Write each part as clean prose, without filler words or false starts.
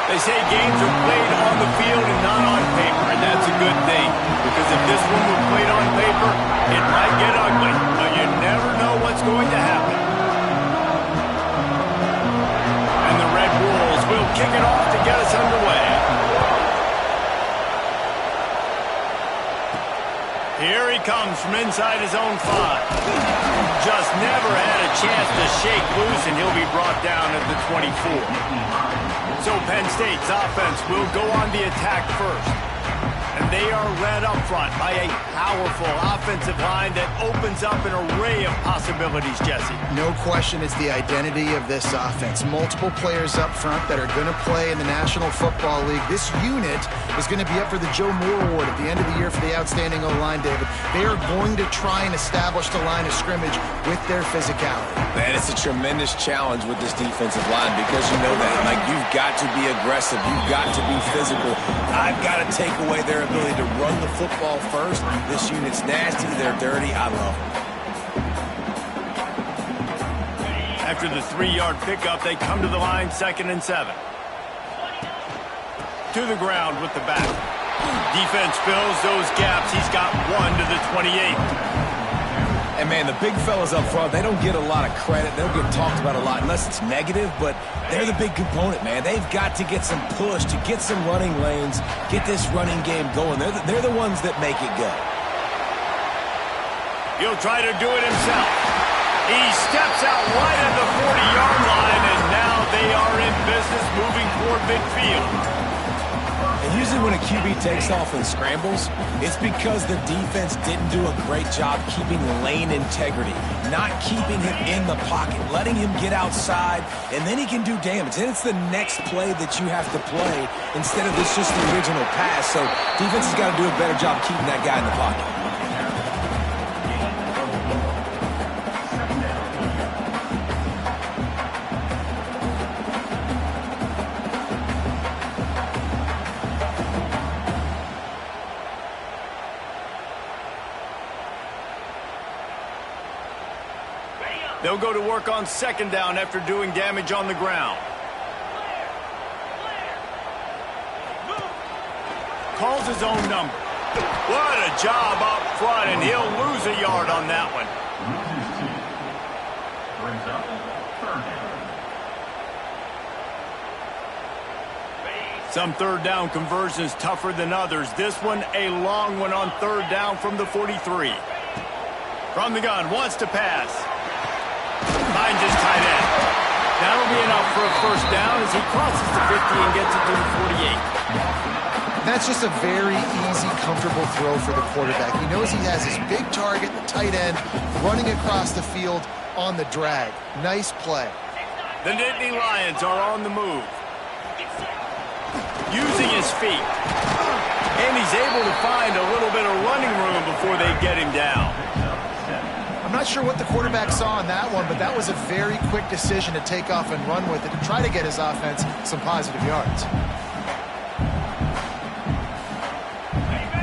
They say games are played on the field and not on paper, and that's a good thing. Because if this one were played on paper, it might get ugly. But you never know what's going to happen. And the Red Wolves will kick it off to get us underway. Here he comes from inside his own 5. Just never had a chance to shake loose, and he'll be brought down at the 24. So Penn State's offense will go on the attack first. And they are led up front by a powerful offensive line that opens up an array of possibilities, Jesse. No question it's the identity of this offense. Multiple players up front that are going to play in the National Football League. This unit is going to be up for the Joe Moore Award at the end of the year for the outstanding O-line, David. They are going to try and establish the line of scrimmage with their physicality. Man, it's a tremendous challenge with this defensive line because you know that. Like, you've got to be aggressive. You've got to be physical. I've got to take away their ability to run the football first. This unit's nasty. They're dirty. I love them. After the 3-yard pickup, they come to the line, 2nd and 7. To the ground with the back. Defense fills those gaps. He's got 1 to the 28. And, man, the big fellas up front, they don't get a lot of credit. They don't get talked about a lot unless it's negative, but they're the big component, man. They've got to get some push, to get some running lanes, get this running game going. They're the ones that make it go. He'll try to do it himself. He steps out right at the 40-yard line, and now they are in business moving toward midfield. And usually when a QB takes off and scrambles, it's because the defense didn't do a great job keeping lane integrity, not keeping him in the pocket, letting him get outside, and then he can do damage. And it's the next play that you have to play instead of this just the original pass. So defense has got to do a better job keeping that guy in the pocket. They'll go to work on 2nd down after doing damage on the ground. Calls his own number. What a job up front, and he'll lose a yard on that one. Some 3rd down conversions tougher than others. This one a long one on 3rd down from the 43. From the gun, wants to pass. Finds his tight end. That'll be enough for a 1st down as he crosses the 50 and gets it to the 48. That's just a very easy, comfortable throw for the quarterback. He knows he has his big target, the tight end, running across the field on the drag. Nice play. The Nittany Lions are on the move. Using his feet. And he's able to find a little bit of running room before they get him down. I'm not sure what the quarterback saw on that one, but that was a very quick decision to take off and run with it to try to get his offense some positive yards.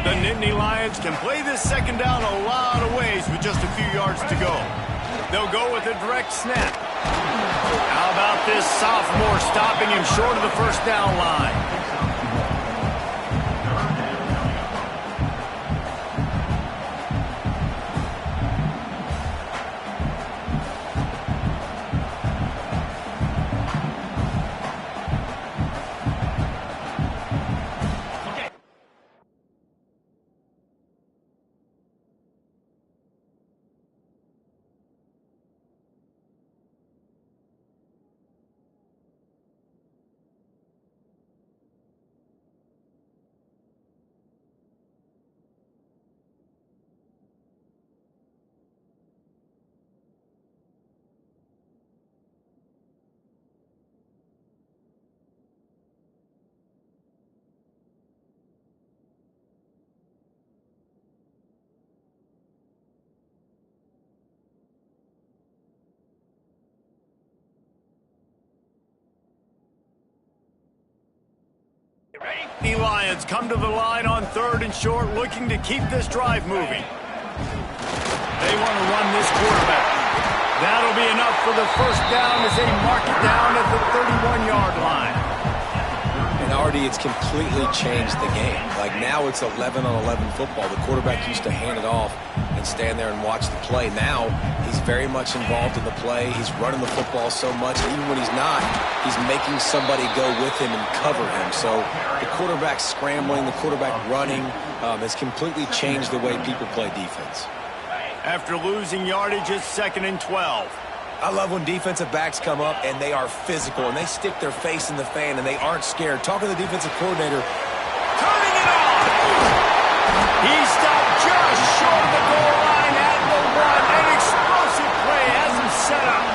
The Nittany Lions can play this 2nd down a lot of ways with just a few yards to go. They'll go with a direct snap. How about this sophomore stopping him short of the 1st down line? The Lions come to the line on 3rd and short, looking to keep this drive moving. They want to run this quarterback. That'll be enough for the 1st down as they mark it down at the 31-yard line. it's completely changed the game. Like now it's 11-on-11 football. The quarterback used to hand it off and stand there and watch the play. Now he's very much involved in the play. He's running the football so much. Even when he's not, he's making somebody go with him and cover him. So the quarterback scrambling, the quarterback running has completely changed the way people play defense. After losing yardage, it's 2nd and 12. I love when defensive backs come up and they are physical and they stick their face in the fan and they aren't scared. Talking to the defensive coordinator. Turning it on! He stopped just short of the goal line at the 1. An explosive play has him set up.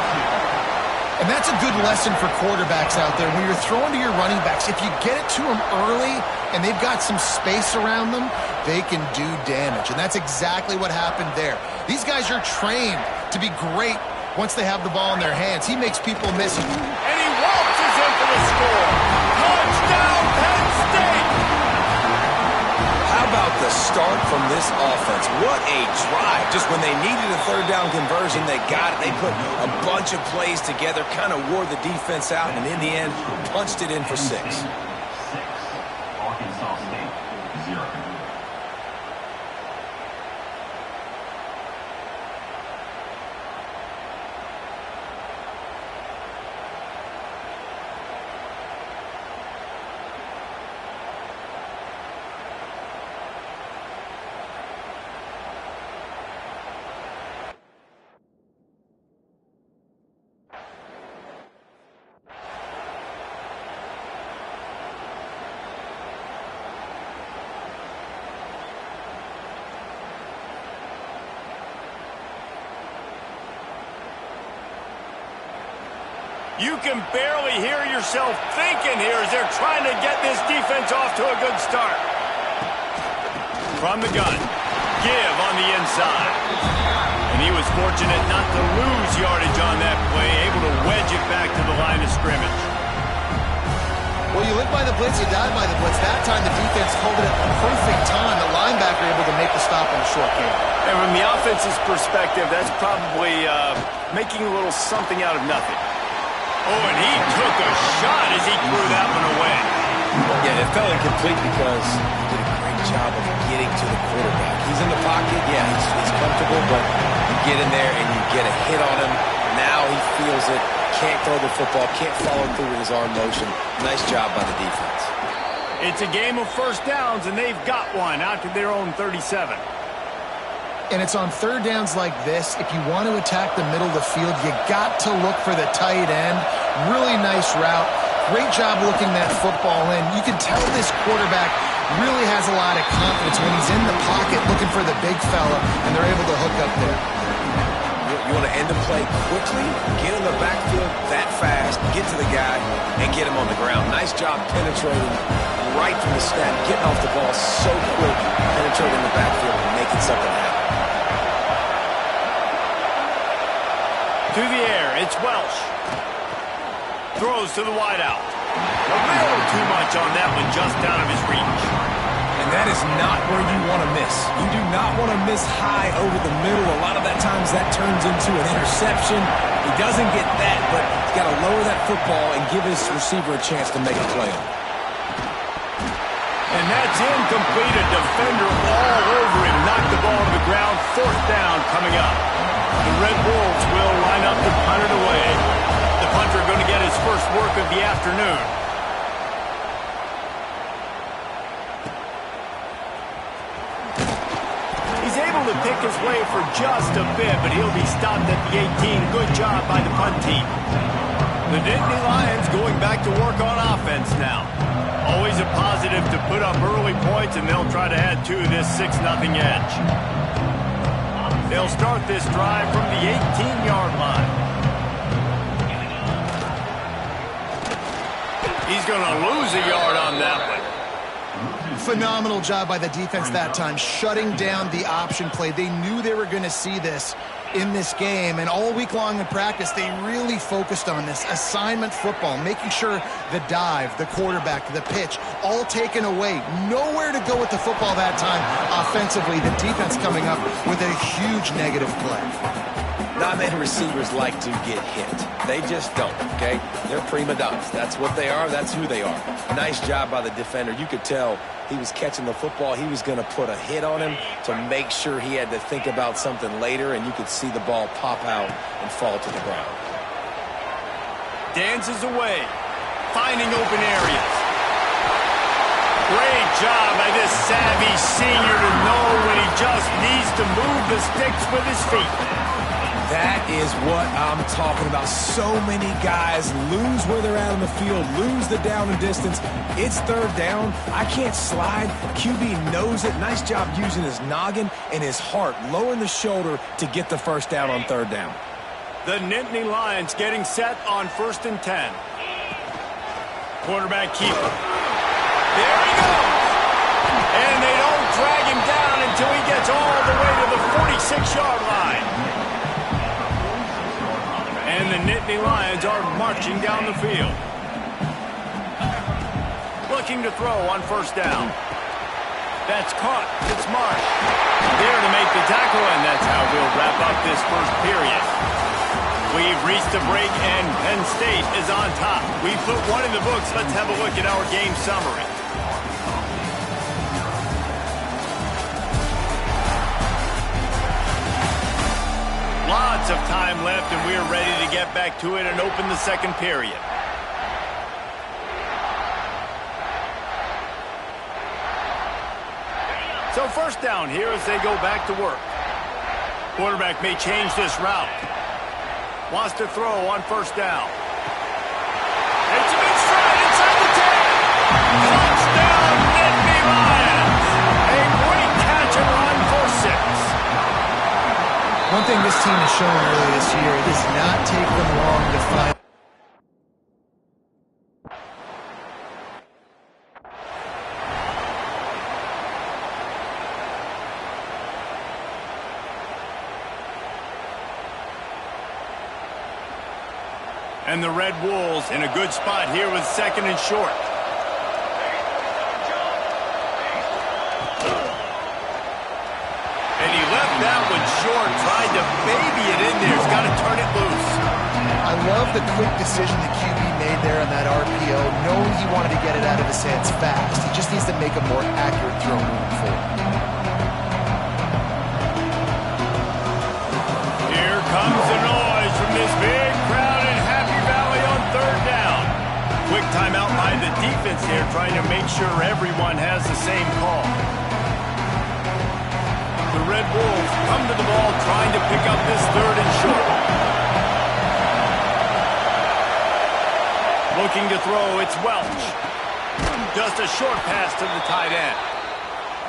And that's a good lesson for quarterbacks out there. When you're throwing to your running backs, if you get it to them early and they've got some space around them, they can do damage. And that's exactly what happened there. These guys are trained to be great once they have the ball in their hands. He makes people miss it. And he waltzes in for the score. Touchdown, Penn State! How about the start from this offense? What a drive. Just when they needed a third down conversion, they got it. They put a bunch of plays together, kind of wore the defense out, and in the end, punched it in for 6. You can barely hear yourself thinking here as they're trying to get this defense off to a good start. From the gun, give on the inside. And he was fortunate not to lose yardage on that play, able to wedge it back to the line of scrimmage. Well, you live by the blitz, you die by the blitz. That time the defense called it at the perfect time. The linebacker able to make the stop on a short game. And from the offense's perspective, that's probably making a little something out of nothing. Oh, and he took a shot as he threw that one away. Yeah, it fell incomplete because he did a great job of getting to the quarterback. He's in the pocket, yeah, he's comfortable, but you get in there and you get a hit on him. Now he feels it, can't throw the football, can't follow through with his arm motion. Nice job by the defense. It's a game of first downs, and they've got one out to their own 37. And it's on third downs like this. If you want to attack the middle of the field, you got to look for the tight end. Really nice route. Great job looking that football in. You can tell this quarterback really has a lot of confidence when he's in the pocket looking for the big fella, and they're able to hook up there. You want to end the play quickly, get in the backfield that fast, get to the guy, and get him on the ground. Nice job penetrating right from the snap, getting off the ball so quick, penetrating the backfield and making something happen. To the air, it's Welsh. Throws to the wideout. A little too much on that one, just out of his reach. And that is not where you want to miss. You do not want to miss high over the middle. A lot of that times that turns into an interception. He doesn't get that, but he's got to lower that football and give his receiver a chance to make a play on it. And that's incomplete. A defender all over him. Knocked the ball to the ground. 4th down coming up. The Red Wolves will line up to punt it away. The punter going to get his first work of the afternoon. He's able to pick his way for just a bit, but he'll be stopped at the 18. Good job by the punt team. The Nittany Lions going back to work on offense now. Always a positive to put up early points, and they'll try to add to this 6-0 edge. They'll start this drive from the 18-yard line. He's going to lose a yard on that one. Phenomenal job by the defense that time, shutting down the option play. They knew they were going to see this in this game, and all week long in practice, they really focused on this assignment football, making sure the dive, the quarterback, the pitch, all taken away. Nowhere to go with the football that time offensively. The defense coming up with a huge negative play. Not many receivers like to get hit. They just don't, okay? They're prima donnas. That's what they are. That's who they are. Nice job by the defender. You could tell he was catching the football. He was going to put a hit on him to make sure he had to think about something later, and you could see the ball pop out and fall to the ground. Dances away, finding open areas. Great job by this savvy senior to know when he just needs to move the sticks with his feet. That is what I'm talking about. So many guys lose where they're at on the field, lose the down and distance. It's third down. I can't slide. QB knows it. Nice job using his noggin and his heart, lowering the shoulder to get the first down on third down. The Nittany Lions getting set on 1st and 10. Quarterback keeper. There he goes. And they don't drag him down until he gets all the way to the 46-yard line. And the Nittany Lions are marching down the field. Looking to throw on 1st down. That's caught. It's marked. There to make the tackle, and that's how we'll wrap up this first period. We've reached the break, and Penn State is on top. We put one in the books. Let's have a look at our game summary. Lots of time left, and we're ready to get back to it and open the second period. So 1st down here as they go back to work. Quarterback may change this route. Wants to throw on 1st down. It's a big stride inside the 10. Touchdown, Nittany Lions. A great catch and run for 6. One thing this team has shown earlier this year, it does not take them long to find. And the Red Wolves in a good spot here with 2nd and short. And he left that one short, tried to baby it in there. He's got to turn it loose. I love the quick decision the QB made there on that RPO, knowing he wanted to get it out of his hands fast. He just needs to make a more accurate throw moving forward. Here comes the noise from this big crowd in Happy Valley on 3rd down. Quick timeout by the defense here, trying to make sure everyone has the same call. The Red Wolves come to the ball, trying to pick up this 3rd and short. Looking to throw, it's Welch. Just a short pass to the tight end.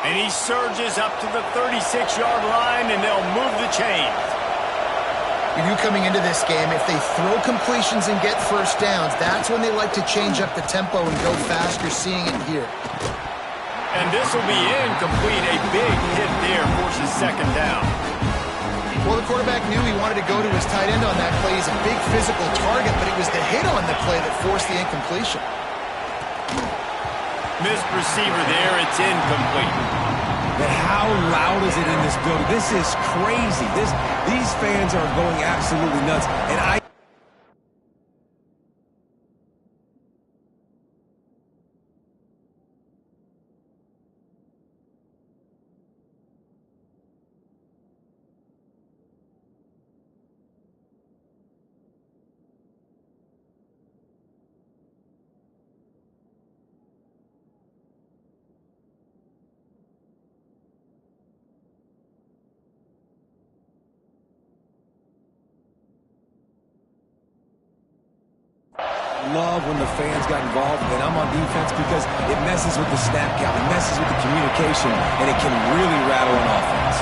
And he surges up to the 36-yard line, and they'll move the chains. We knew coming into this game, if they throw completions and get 1st downs, that's when they like to change up the tempo and go fast. You're seeing it here. And this will be incomplete. A big hit there forces 2nd down. Well, the quarterback knew he wanted to go to his tight end on that play. He's a big physical target, but it was the hit on the play that forced the incompletion. Missed receiver there. It's incomplete. But how loud is it in this building? This is crazy. These fans are going absolutely nuts. And I love when the fans got involved, and I'm on defense because it messes with the snap count, it messes with the communication, and it can really rattle an offense.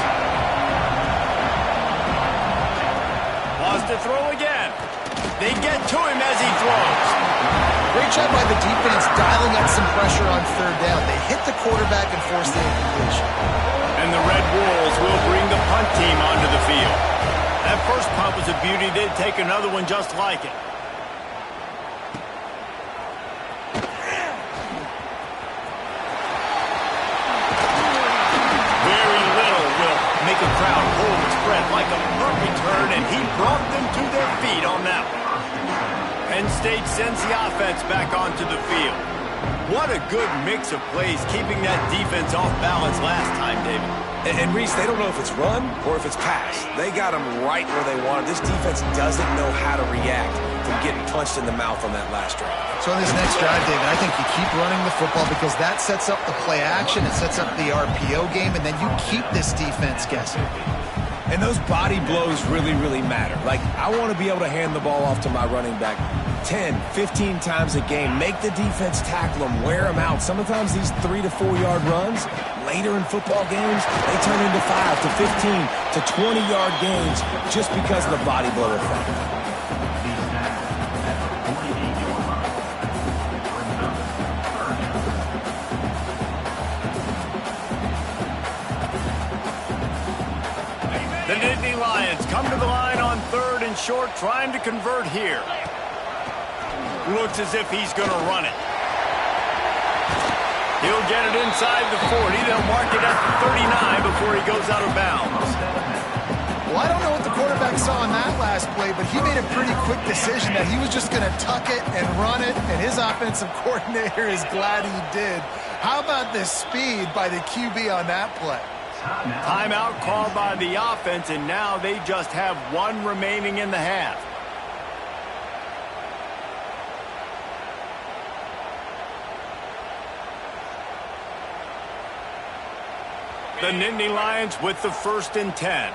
Wants to throw again. They get to him as he throws. Great job by the defense dialing up some pressure on 3rd down. They hit the quarterback and forced the incompletion. And the Red Wolves will bring the punt team onto the field. That first punt was a beauty. They'd take another one just like it. Make a crowd hold its breath like a punt return, and he broke feet on that one. Penn State sends the offense back onto the field. What a good mix of plays, keeping that defense off balance last time, David. And Reese, they don't know if it's run or if it's pass. They got them right where they want. This defense doesn't know how to react from getting punched in the mouth on that last drive. So in this next drive, David, I think you keep running the football because that sets up the play action, it sets up the RPO game, and then you keep this defense guessing. And those body blows really, really matter. Like, I want to be able to hand the ball off to my running back 10, 15 times a game. Make the defense tackle them, wear them out. Sometimes these 3 to 4 yard runs, later in football games, they turn into 5 to 15 to 20-yard gains just because of the body blow effect. The Nittany Lions come to the line on 3rd and short, trying to convert here. Looks as if he's going to run it. He'll get it inside the 40. They'll mark it at the 39 before he goes out of bounds. Well, I don't know what the quarterback saw in that last play, but he made a pretty quick decision that he was just going to tuck it and run it, and his offensive coordinator is glad he did. How about the speed by the QB on that play? Timeout called by the offense, and now they just have 1 remaining in the half. The Nittany Lions with the 1st and 10.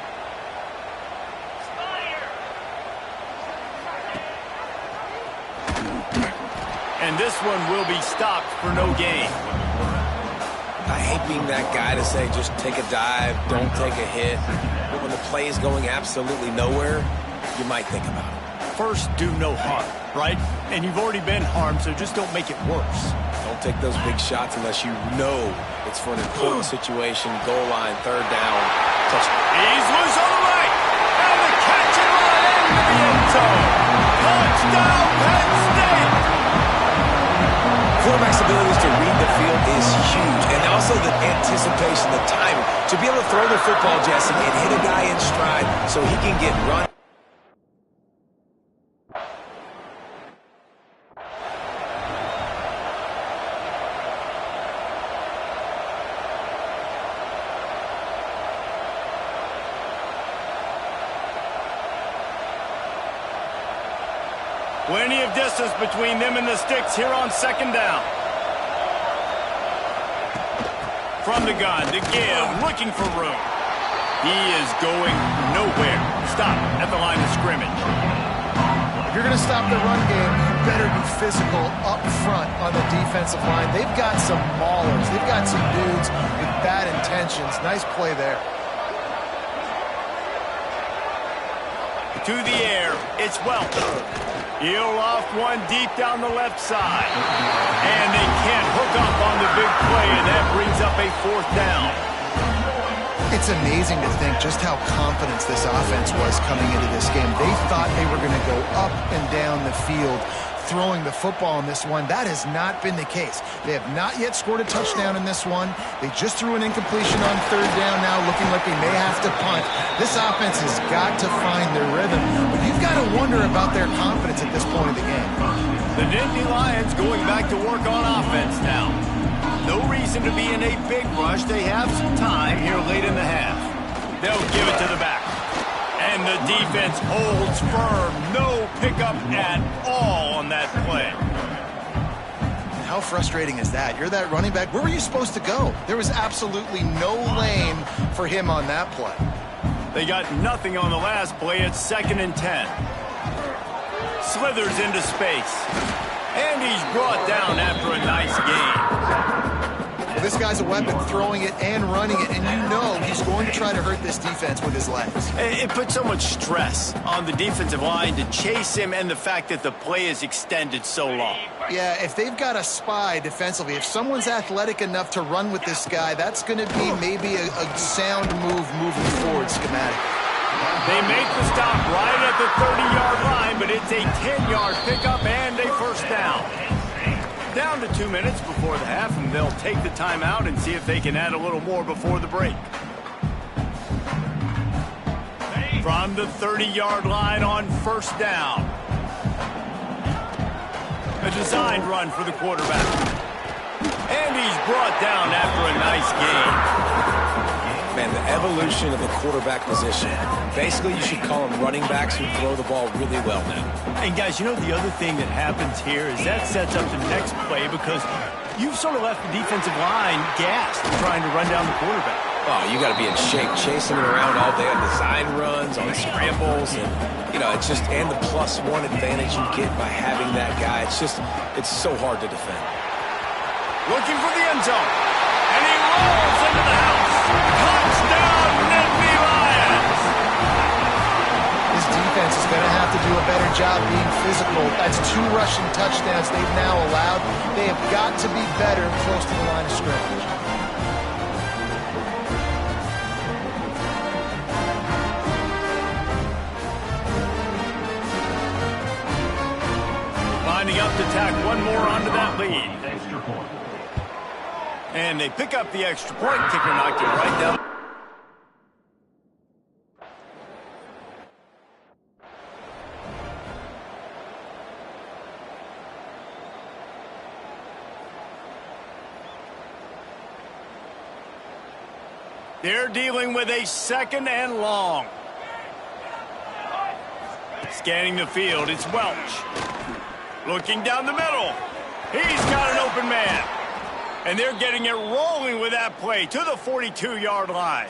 And this one will be stopped for no gain. I hate being that guy to say just take a dive, don't take a hit. But when the play is going absolutely nowhere, you might think about it. First, do no harm, right? And you've already been harmed, so just don't make it worse. Don't take those big shots unless you know it's for an important situation, goal line, 3rd down, touchdown. He's loose on the right. And the catch and run into the end zone. Touchdown, Penn State. Quarterback's abilities to read the field is huge, and also the anticipation, the timing. To be able to throw the football, Jesse, and hit a guy in stride so he can get run. Plenty of distance between them and the sticks here on 2nd down. From the gun, to give, looking for room. He is going nowhere. Stop at the line of scrimmage. If you're going to stop the run game, you better be physical up front on the defensive line. They've got some maulers. They've got some dudes with bad intentions. Nice play there. To the air, it's Welton. He'll off one deep down the left side. And they can't hook up on the big play, and that brings up a 4th down. It's amazing to think just how confident this offense was coming into this game. They thought they were going to go up and down the field throwing the football in this one. That has not been the case. They have not yet scored a touchdown in this one. They just threw an incompletion on 3rd down now, looking like they may have to punt. This offense has got to find their rhythm. But you've got to wonder about their confidence at this point of the game. The Nittany Lions going back to work on offense now. No reason to be in a big rush. They have some time here late in the half. They'll give it to the back. And the defense holds firm. No pickup at all on that play. How frustrating is that? You're that running back. Where were you supposed to go? There was absolutely no lane for him on that play. They got nothing on the last play. It's 2nd and 10. Slithers into space. And he's brought down after a nice gain. This guy's a weapon, throwing it and running it, and you know he's going to try to hurt this defense with his legs. It puts so much stress on the defensive line to chase him, and the fact that the play is extended so long. Yeah, if they've got a spy defensively, if someone's athletic enough to run with this guy, that's going to be maybe a sound move moving forward schematically. They make the stop right at the 30-yard line, but it's a 10-yard pickup and a 1st down. Down to 2 minutes before the half, and they'll take the timeout and see if they can add a little more before the break. From the 30-yard line on first down. A designed run for the quarterback. And he's brought down after a nice gain. Man, the evolution of the quarterback position. Basically, you should call them running backs who throw the ball really well now. And guys, you know the other thing that happens here is that sets up the next play because you've sort of left the defensive line gassed trying to run down the quarterback. Oh, you got to be in shape, chasing him around all day on design runs, on scrambles, and it's just, and the +1 advantage you get by having that guy. It's so hard to defend. Looking for the end zone, and he rolls into the house. Touchdown, Nittany Lions! This defense is going to have to do a better job being physical. That's 2 rushing touchdowns they've now allowed. They have got to be better close to the line of scrimmage. Lining up to tack one more onto that lead. And they pick up the extra point. Kicker knocked it right down. They're dealing with a 2nd and long. Scanning the field, it's Welch. Looking down the middle. He's got an open man. And they're getting it rolling with that play to the 42-yard line.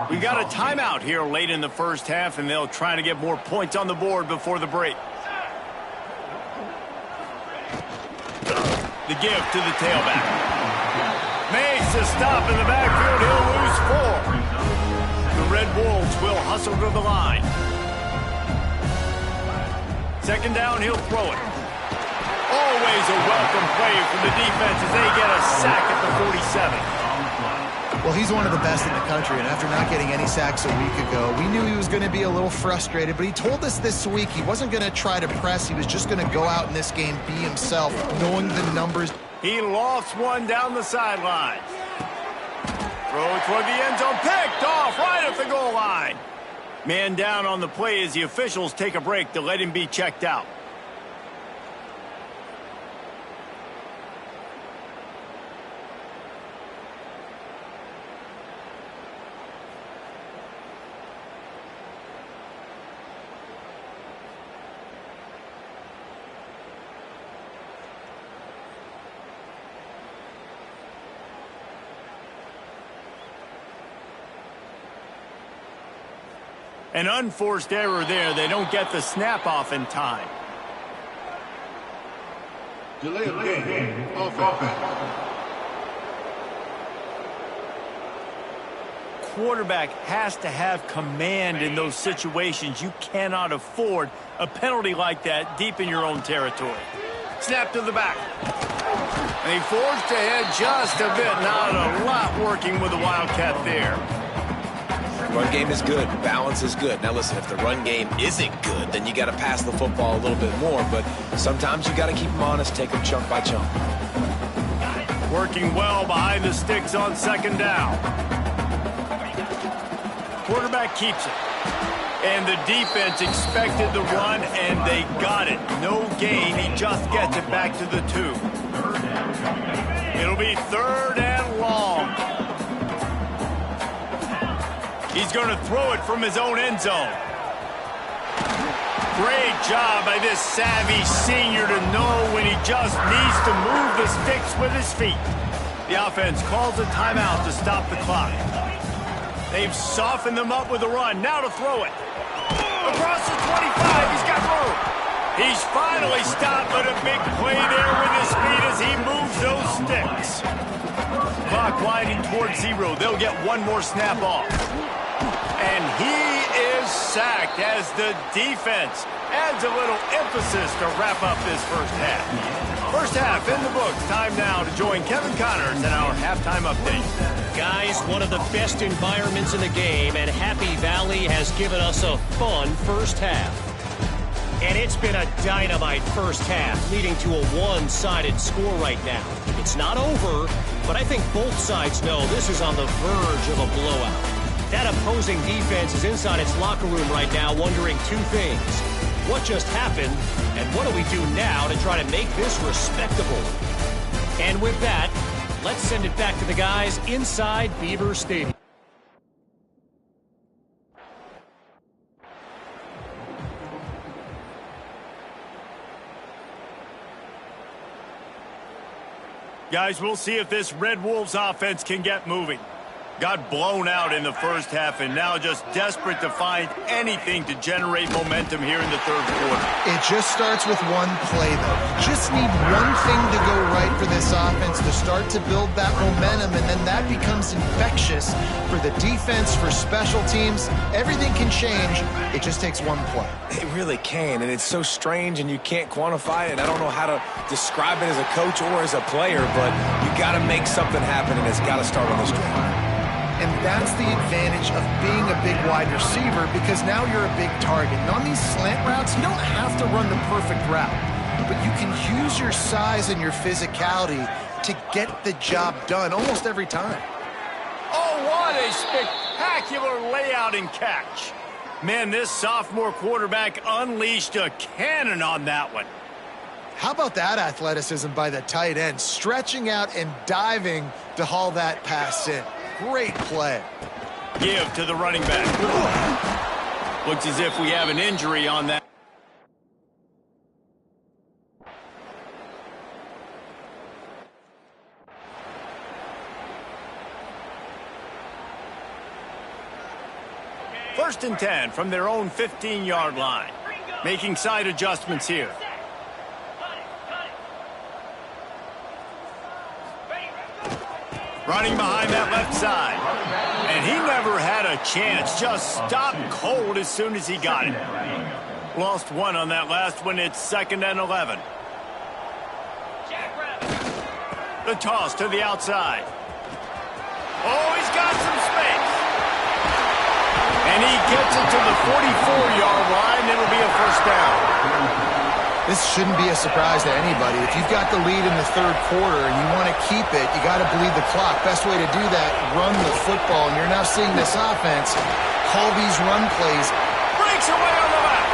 We got a timeout here late in the first half, and they'll try to get more points on the board before the break. The give to the tailback. Makes a stop in the backfield. He'll lose 4. The Red Wolves will hustle to the line. 2nd down, he'll throw it. Always a welcome play from the defense as they get a sack at the 47. Well, he's one of the best in the country, and after not getting any sacks a week ago, we knew he was going to be a little frustrated, but he told us this week he wasn't going to try to press. He was just going to go out in this game, be himself, knowing the numbers. He lofts one down the sideline. Throw toward the end zone, picked off right at the goal line. Man down on the play as the officials take a break to let him be checked out. An unforced error there. They don't get the snap off in time. Delay of game. Offense. Quarterback has to have command in those situations. You cannot afford a penalty like that deep in your own territory. Snap to the back. And he forged ahead just a bit. Not a lot working with the Wildcat there. Run game is good. Balance is good. Now listen, if the run game isn't good, then you got to pass the football a little bit more. But sometimes you got to keep them honest, take them chunk by chunk. Working well behind the sticks on 2nd down. Quarterback keeps it. And the defense expected the run, and they got it. No gain. He just gets it back to the 2. It'll be 3rd and long. He's going to throw it from his own end zone. Great job by this savvy senior to know when he just needs to move the sticks with his feet. The offense calls a timeout to stop the clock. They've softened them up with a run. Now to throw it. Across the 25, he's got room. He's finally stopped, but a big play there with his feet as he moves those sticks. Clock winding towards 0. They'll get one more snap off. And he is sacked as the defense adds a little emphasis to wrap up this first half. First half in the books. Time now to join Kevin Connors in our halftime update. Guys, one of the best environments in the game, and Happy Valley has given us a fun first half. And it's been a dynamite first half, leading to a one-sided score right now. It's not over, but I think both sides know this is on the verge of a blowout. That opposing defense is inside its locker room right now wondering two things. What just happened, and what do we do now to try to make this respectable? And with that, let's send it back to the guys inside Beaver Stadium. Guys, we'll see if this Red Wolves offense can get moving. Got blown out in the first half and now just desperate to find anything to generate momentum here in the third quarter. It just starts with one play, though. You just need one thing to go right for this offense to start to build that momentum, and then that becomes infectious for the defense, for special teams. Everything can change. It just takes one play. It really can, and it's so strange, and you can't quantify it. I don't know how to describe it as a coach or as a player, but you got to make something happen, and it's got to start on this drive. And that's the advantage of being a big wide receiver, because now you're a big target. And on these slant routes, you don't have to run the perfect route, but you can use your size and your physicality to get the job done almost every time. Oh, what a spectacular layout and catch. Man, this sophomore quarterback unleashed a cannon on that one. How about that athleticism by the tight end, stretching out and diving to haul that pass in. Great play. Give to the running back. Looks as if we have an injury on that. First and 10 from their own 15-yard line. Making side adjustments here. Running behind that left side. And he never had a chance. Just stopped cold as soon as he got it. Lost one on that last one. It's 2nd and 11. The toss to the outside. Oh, he's got some space. And he gets it to the 44-yard line. It'll be a first down. This shouldn't be a surprise to anybody. If you've got the lead in the third quarter and you want to keep it, you got to bleed the clock. Best way to do that, run the football. And you're now seeing this offense call these run plays. Breaks away on the left.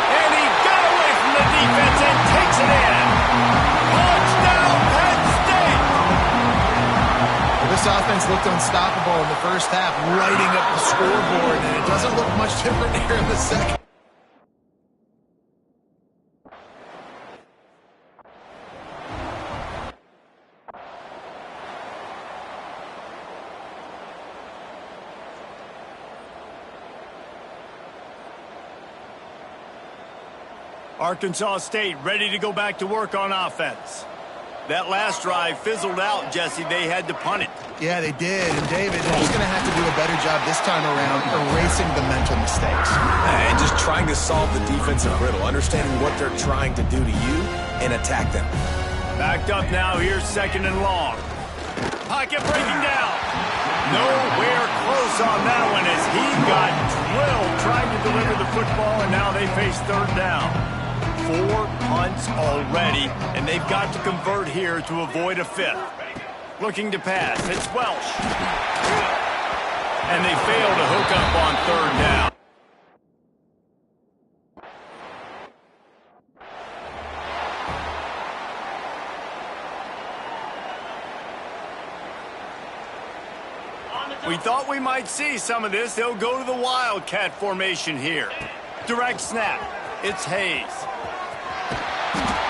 And he got away from the defense and takes it in. Touchdown, Penn State. Well, this offense looked unstoppable in the first half, lighting up the scoreboard, and it doesn't look much different here in the second. Arkansas State ready to go back to work on offense. That last drive fizzled out, Jesse. They had to punt it. Yeah, they did. And, David, they're just going to have to do a better job this time around erasing the mental mistakes. And just trying to solve the defensive riddle, understanding what they're trying to do to you and attack them. Backed up now. Here's 2nd and long. Pocket breaking down. Nowhere close on that one as he got drilled trying to deliver the football, and now they face 3rd down. 4 punts already, and they've got to convert here to avoid a 5th. Looking to pass. It's Welsh. And they fail to hook up on 3rd down. We thought we might see some of this. They'll go to the Wildcat formation here. Direct snap. It's Hayes.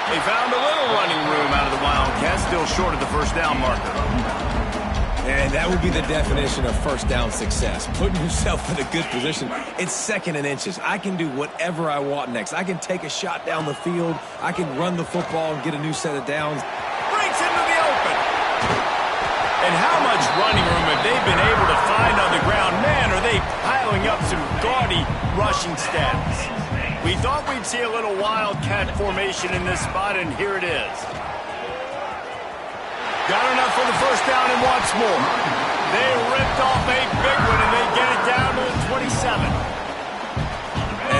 They found a little running room out of the Wildcats, still short of the first down marker. And that would be the definition of first down success. Putting yourself in a good position. It's 2nd and inches. I can do whatever I want next. I can take a shot down the field. I can run the football and get a new set of downs. Breaks into the open. And how much running room have they been able to find on the ground? Man, are they piling up some gaudy rushing stats. We thought we'd see a little Wildcat formation in this spot, and here it is. Got enough for the first down and wants more. They ripped off a big one, and they get it down to the 27.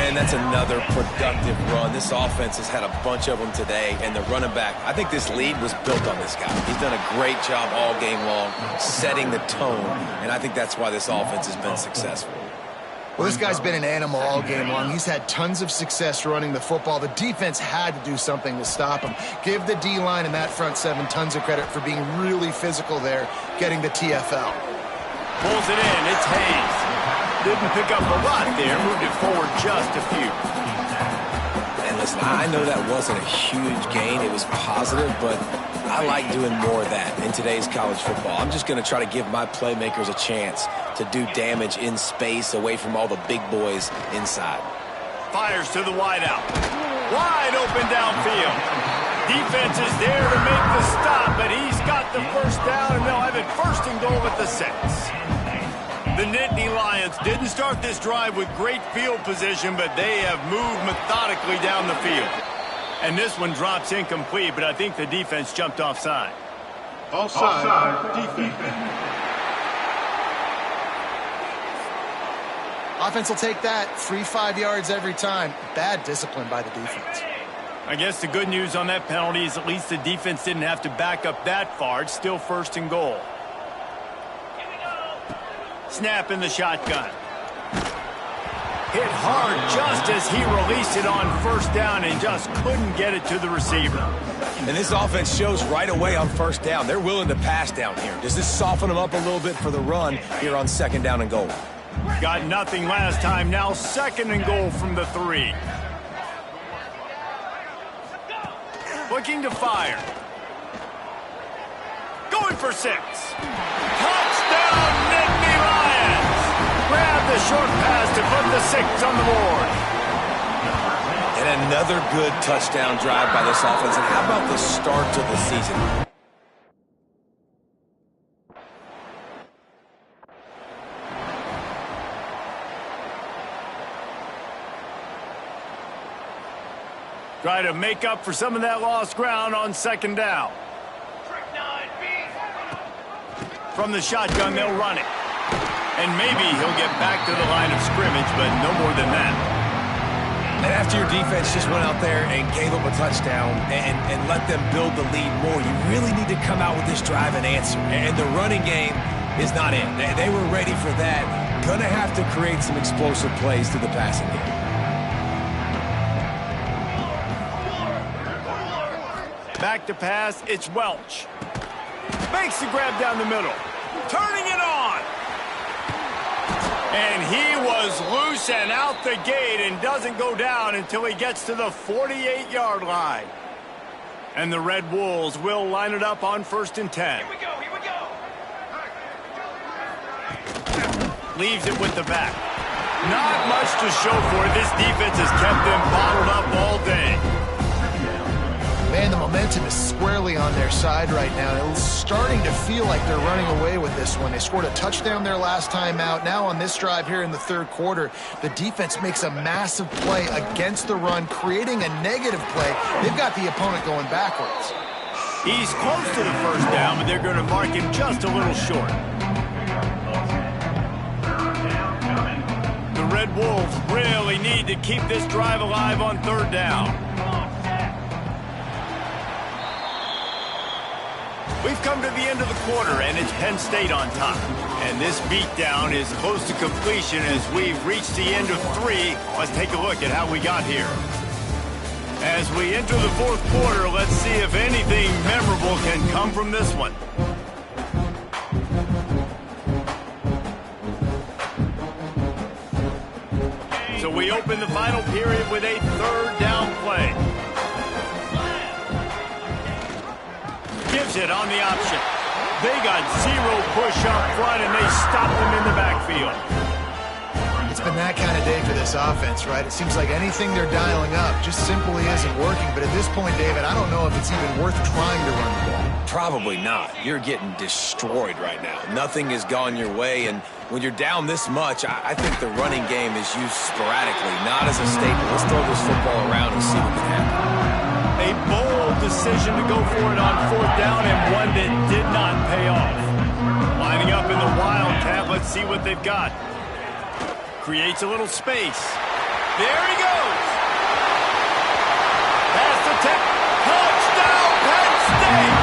And that's another productive run. This offense has had a bunch of them today, and the running back, I think this lead was built on this guy. He's done a great job all game long, setting the tone, and I think that's why this offense has been successful. Well, this guy's been an animal all game long. He's had tons of success running the football. The defense had to do something to stop him. Give the D-line and that front seven tons of credit for being really physical there, getting the TFL. Pulls it in. It's Hayes. Didn't pick up a lot there. Moved it forward just a few. And listen, I know that wasn't a huge gain. It was positive, but I like doing more of that in today's college football. I'm just going to try to give my playmakers a chance to do damage in space away from all the big boys inside. Fires to the wideout. Wide open downfield. Defense is there to make the stop, but he's got the first down, and they'll have it first and goal at the 6. The Nittany Lions didn't start this drive with great field position, but they have moved methodically down the field. And this one drops incomplete, but I think the defense jumped offside. Offside. Defense. Offense will take that. Free 5 yards every time. Bad discipline by the defense. I guess the good news on that penalty is at least the defense didn't have to back up that far. It's still first and goal. Snap in the shotgun. Hit hard just as he released it on first down and just couldn't get it to the receiver. And this offense shows right away on first down. They're willing to pass down here. Does this soften them up a little bit for the run here on second down and goal? Got nothing last time. Now second and goal from the 3. Looking to fire. Going for 6. Touchdown, Nittany Lions! Grab the short pass to put the 6 on the board. And another good touchdown drive by this offense. And how about the start to the season? Try to make up for some of that lost ground on second down. From the shotgun, they'll run it. And maybe he'll get back to the line of scrimmage, but no more than that. And after your defense just went out there and gave up a touchdown and let them build the lead more, you really need to come out with this drive and answer. And the running game is not in. They were ready for that. Gonna have to create some explosive plays through the passing game. Back to pass, it's Welch. Makes the grab down the middle. Turning it on. And he was loose and out the gate and doesn't go down until he gets to the 48-yard line. And the Red Wolves will line it up on 1st and 10. Here we go. Leaves it with the back. Not much to show for it. This defense has kept them bottled up all day. Man, the momentum is squarely on their side right now. It's starting to feel like they're running away with this one. They scored a touchdown their last time out. Now on this drive here in the 3rd quarter, the defense makes a massive play against the run, creating a negative play. They've got the opponent going backwards. He's close to the first down, but they're going to mark him just a little short. The Red Wolves really need to keep this drive alive on 3rd down. We've come to the end of the quarter, and it's Penn State on top. And this beatdown is close to completion as we've reached the end of 3. Let's take a look at how we got here. As we enter the 4th quarter, let's see if anything memorable can come from this one. So we open the final period with a 3rd down play. Gives it on the option. They got 0 push up front, and they stopped them in the backfield. It's been that kind of day for this offense, right? It seems like anything they're dialing up just simply isn't working. But at this point, David, I don't know if it's even worth trying to run the ball. Probably not. You're getting destroyed right now. Nothing has gone your way, and when you're down this much, I think the running game is used sporadically, not as a staple. Let's throw this football around and see what can happen. A bold decision to go for it on 4th down, and one that did not pay off. Lining up in the Wildcat, let's see what they've got. Creates a little space. There he goes. Pass attempt. Touchdown, Penn State.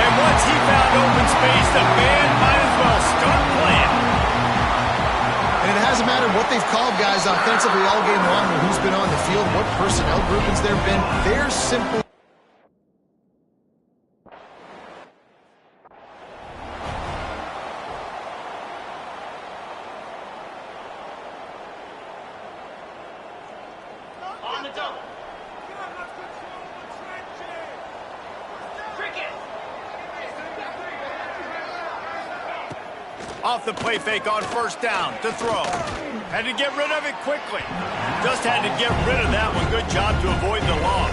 And once he found open space, the band might as well start playing. And it hasn't mattered what they've called guys offensively all game long or who's been on the field, what personnel groupings there have been. They're simply off the play fake on first down to throw. Had to get rid of it quickly. Just had to get rid of that one. Good job to avoid the loss.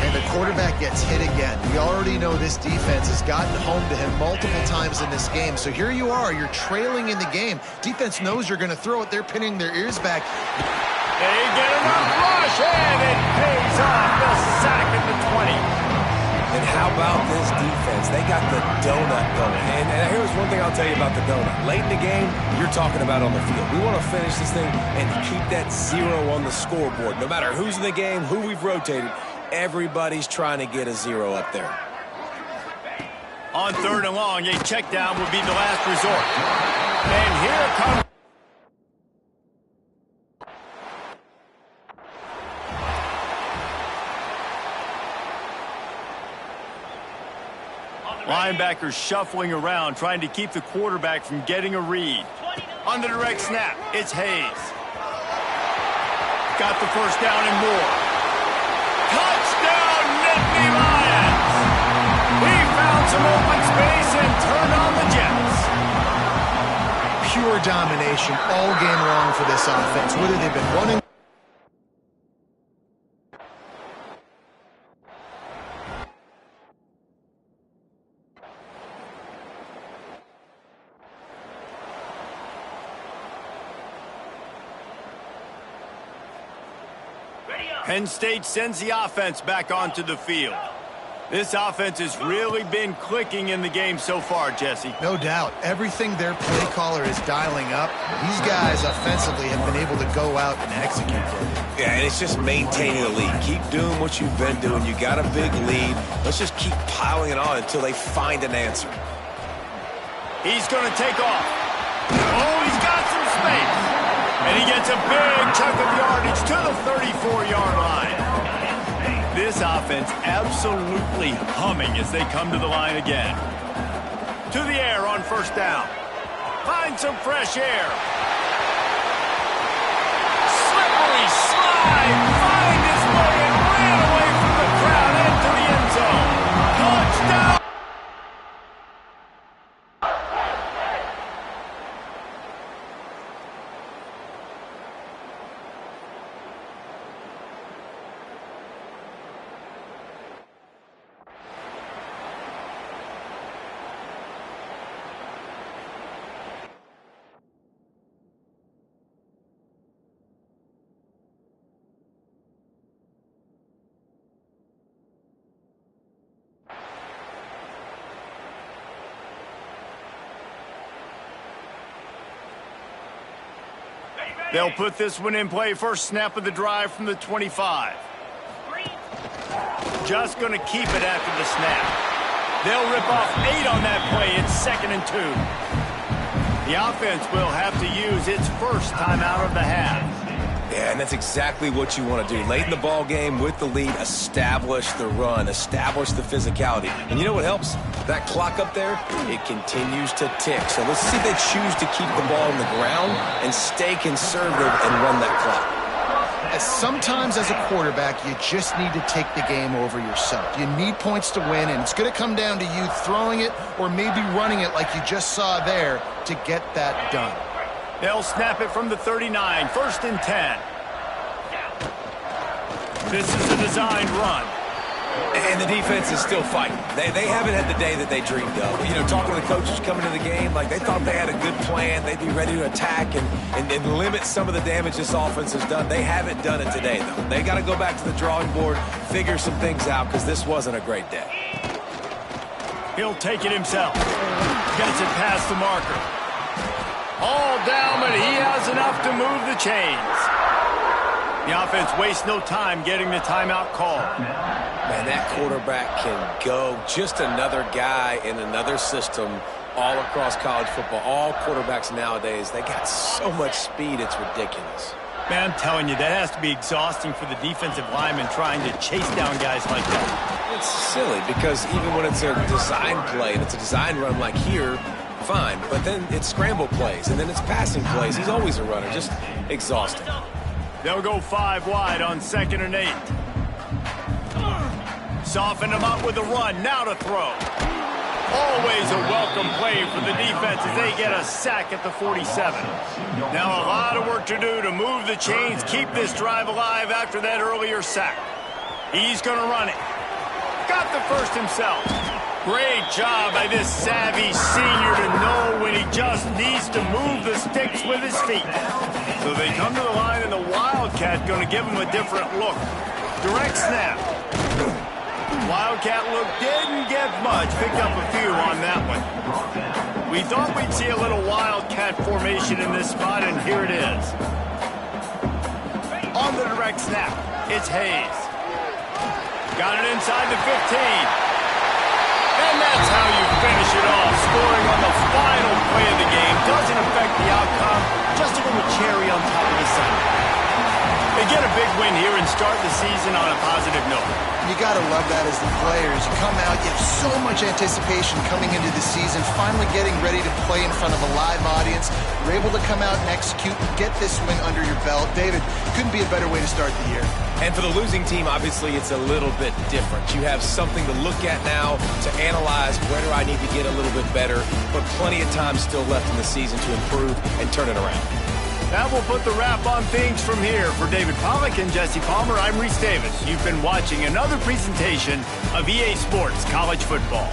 And the quarterback gets hit again. We already know this defense has gotten home to him multiple times in this game. So here you are. You're trailing in the game. Defense knows you're going to throw it. They're pinning their ears back. They get him a rush, and it pays off. The sack at the 20. And how about this defense? They got the donut going. And here's one thing I'll tell you about the donut. Late in the game, you're talking about on the field. We want to finish this thing and keep that 0 on the scoreboard. No matter who's in the game, who we've rotated, everybody's trying to get a 0 up there. On 3rd and long, a check down would be the last resort. And here comes... Linebackers shuffling around, trying to keep the quarterback from getting a read. On the direct snap, it's Hayes. Got the first down and more. Touchdown, Nittany Lions! He found some open space and turned on the Jets. Pure domination all game long for this offense. Whether they've been running... Penn State sends the offense back onto the field. This offense has really been clicking in the game so far, Jesse. No doubt. Everything their play caller is dialing up, these guys offensively have been able to go out and execute it. Yeah, and it's just maintaining the lead. Keep doing what you've been doing. You got a big lead. Let's just keep piling it on until they find an answer. He's going to take off. Oh, he's got some space. And he gets a big chunk of yardage to the 34-yard line. This offense absolutely humming as they come to the line again. To the air on first down. Find some fresh air. Slippery slide. Find his way and ran away from the crowd into the end zone. Touchdown. They'll put this one in play. First snap of the drive from the 25. Just going to keep it after the snap. They'll rip off 8 on that play. It's 2nd and 2. The offense will have to use its first timeout of the half. Yeah, and that's exactly what you want to do. Late in the ball game with the lead, establish the run, establish the physicality. And you know what helps? That clock up there, it continues to tick. So let's see if they choose to keep the ball on the ground and stay conservative and run that clock. Sometimes as a quarterback, you just need to take the game over yourself. You need points to win, and it's going to come down to you throwing it or maybe running it like you just saw there to get that done. They'll snap it from the 39, 1st and 10. This is a designed run. And the defense is still fighting. They haven't had the day that they dreamed of. You know, talking to the coaches coming to the game, like they thought they had a good plan. They'd be ready to attack and limit some of the damage this offense has done. They haven't done it today, though. They got to go back to the drawing board, figure some things out, because this wasn't a great day. He'll take it himself. Gets it past the marker. All down, but he has enough to move the chains. The offense wastes no time getting the timeout call. Man, that quarterback can go. Just another guy in another system all across college football. All quarterbacks nowadays, they got so much speed, it's ridiculous. Man, I'm telling you, that has to be exhausting for the defensive lineman trying to chase down guys like that. It's silly because even when it's a design play and it's a design run like here, fine. But then it's scramble plays and then it's passing plays. He's always a runner, just exhausting. They'll go 5 wide on 2nd and 8. Soften them up with a run. Now to throw. Always a welcome play for the defense as they get a sack at the 47. Now a lot of work to do to move the chains, keep this drive alive after that earlier sack. He's going to run it. Got the first himself. Great job by this savvy senior to know when he just needs to move the sticks with his feet. So they come to the line, and the Wildcat going to give him a different look. Direct snap. Wildcat look didn't get much. Picked up a few on that one. We thought we'd see a little Wildcat formation in this spot, and here it is. On the direct snap, it's Hayes. Got it inside the 15. And that's how you finish it off. Scoring on the final play of the game doesn't affect the outcome. Just a little cherry on top of the Sunday. They get a big win here and start the season on a positive note. You got to love that as the players. You come out, you have so much anticipation coming into the season, finally getting ready to play in front of a live audience. You're able to come out and execute, get this win under your belt. David, couldn't be a better way to start the year. And for the losing team, obviously, it's a little bit different. You have something to look at now, to analyze where do I need to get a little bit better, but plenty of time still left in the season to improve and turn it around. That will put the wrap on things from here. For David Pollack and Jesse Palmer, I'm Reese Davis. You've been watching another presentation of EA Sports College Football.